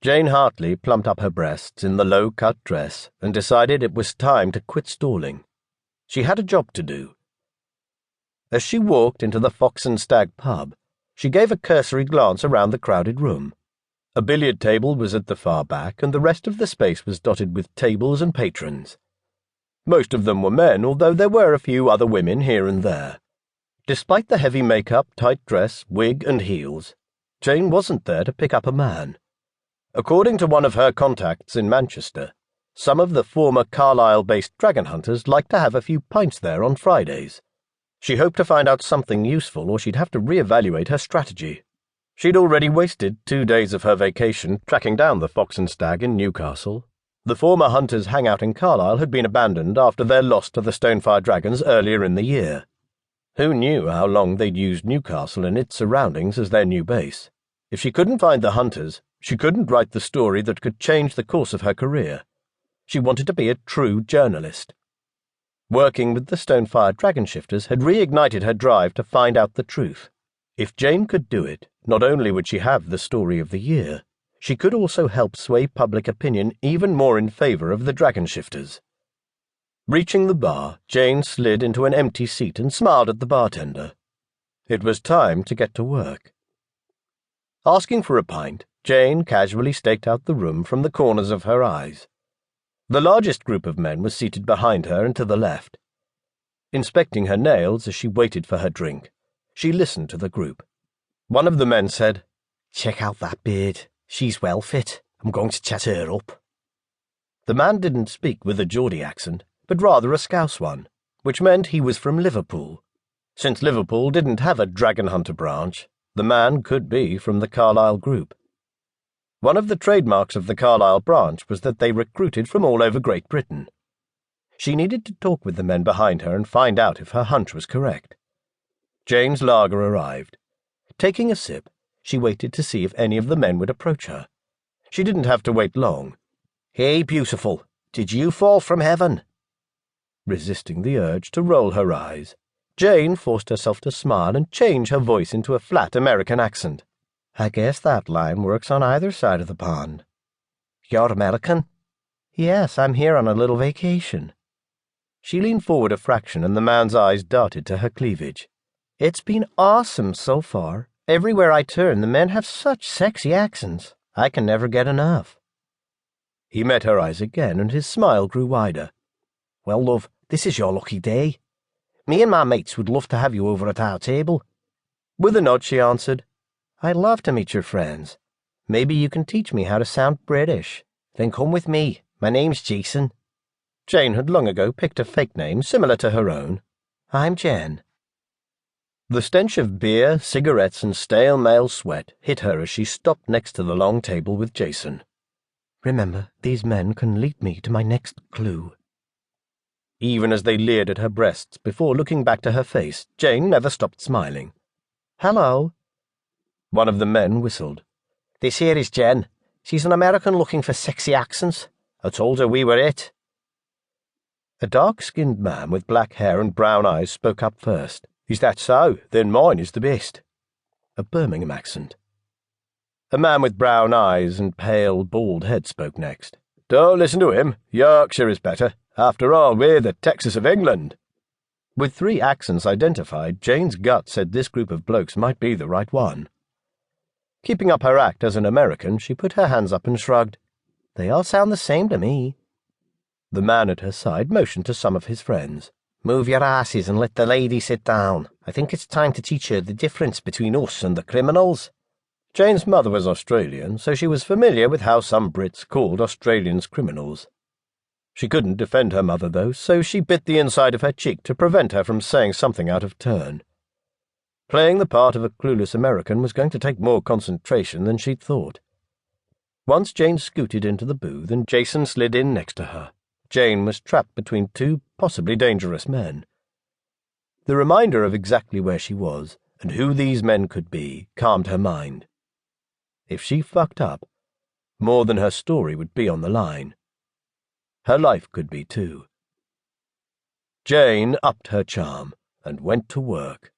Jane Hartley plumped up her breasts in the low-cut dress and decided it was time to quit stalling. She had a job to do. As she walked into the Fox and Stag pub, she gave a cursory glance around the crowded room. A billiard table was at the far back, and the rest of the space was dotted with tables and patrons. Most of them were men, although there were a few other women here and there. Despite the heavy makeup, tight dress, wig, and heels, Jane wasn't there to pick up a man. According to one of her contacts in Manchester, some of the former Carlisle-based dragon hunters liked to have a few pints there on Fridays. She hoped to find out something useful, or she'd have to re-evaluate her strategy. She'd already wasted 2 days of her vacation tracking down the Fox and Stag in Newcastle. The former hunters' hangout in Carlisle had been abandoned after their loss to the Stonefire dragons earlier in the year. Who knew how long they'd used Newcastle and its surroundings as their new base? If she couldn't find the hunters, she couldn't write the story that could change the course of her career. She wanted to be a true journalist. Working with the Stonefire dragon shifters had reignited her drive to find out the truth. If Jane could do it, not only would she have the story of the year, she could also help sway public opinion even more in favour of the dragon shifters. Reaching the bar, Jane slid into an empty seat and smiled at the bartender. It was time to get to work. Asking for a pint, Jane casually staked out the room from the corners of her eyes. The largest group of men was seated behind her and to the left. Inspecting her nails as she waited for her drink, she listened to the group. One of the men said, "Check out that beard. She's well fit. I'm going to chat her up." The man didn't speak with a Geordie accent, but rather a Scouse one, which meant he was from Liverpool. Since Liverpool didn't have a dragon hunter branch, the man could be from the Carlisle group. One of the trademarks of the Carlisle branch was that they recruited from all over Great Britain. She needed to talk with the men behind her and find out if her hunch was correct. Jane's lager arrived. Taking a sip, she waited to see if any of the men would approach her. She didn't have to wait long. "Hey, beautiful, did you fall from heaven?" Resisting the urge to roll her eyes, Jane forced herself to smile and change her voice into a flat American accent. "I guess that line works on either side of the pond." "You're American?" "Yes, I'm here on a little vacation." She leaned forward a fraction and the man's eyes darted to her cleavage. "It's been awesome so far. Everywhere I turn, the men have such sexy accents. I can never get enough." He met her eyes again and his smile grew wider. "Well, love, this is your lucky day. Me and my mates would love to have you over at our table." With a nod she answered, "I'd love to meet your friends. Maybe you can teach me how to sound British. Then come with me. My name's Jason." Jane had long ago picked a fake name similar to her own. "I'm Jen." The stench of beer, cigarettes, and stale male sweat hit her as she stopped next to the long table with Jason. "Remember, these men can lead me to my next clue." Even as they leered at her breasts before looking back to her face, Jane never stopped smiling. "Hello." One of the men whistled. "This here is Jen. She's an American looking for sexy accents. I told her we were it." A dark-skinned man with black hair and brown eyes spoke up first. "Is that so? Then mine is the best." A Birmingham accent. A man with brown eyes and pale, bald head spoke next. "Don't listen to him. Yorkshire is better. After all, we're the Texas of England." With 3 accents identified, Jane's gut said this group of blokes might be the right one. Keeping up her act as an American, she put her hands up and shrugged. "They all sound the same to me." The man at her side motioned to some of his friends. "Move your asses and let the lady sit down. I think it's time to teach her the difference between us and the criminals." Jane's mother was Australian, so she was familiar with how some Brits called Australians criminals. She couldn't defend her mother, though, so she bit the inside of her cheek to prevent her from saying something out of turn. Playing the part of a clueless American was going to take more concentration than she'd thought. Once Jane scooted into the booth and Jason slid in next to her, Jane was trapped between 2 possibly dangerous men. The reminder of exactly where she was and who these men could be calmed her mind. If she fucked up, more than her story would be on the line. Her life could be too. Jane upped her charm and went to work.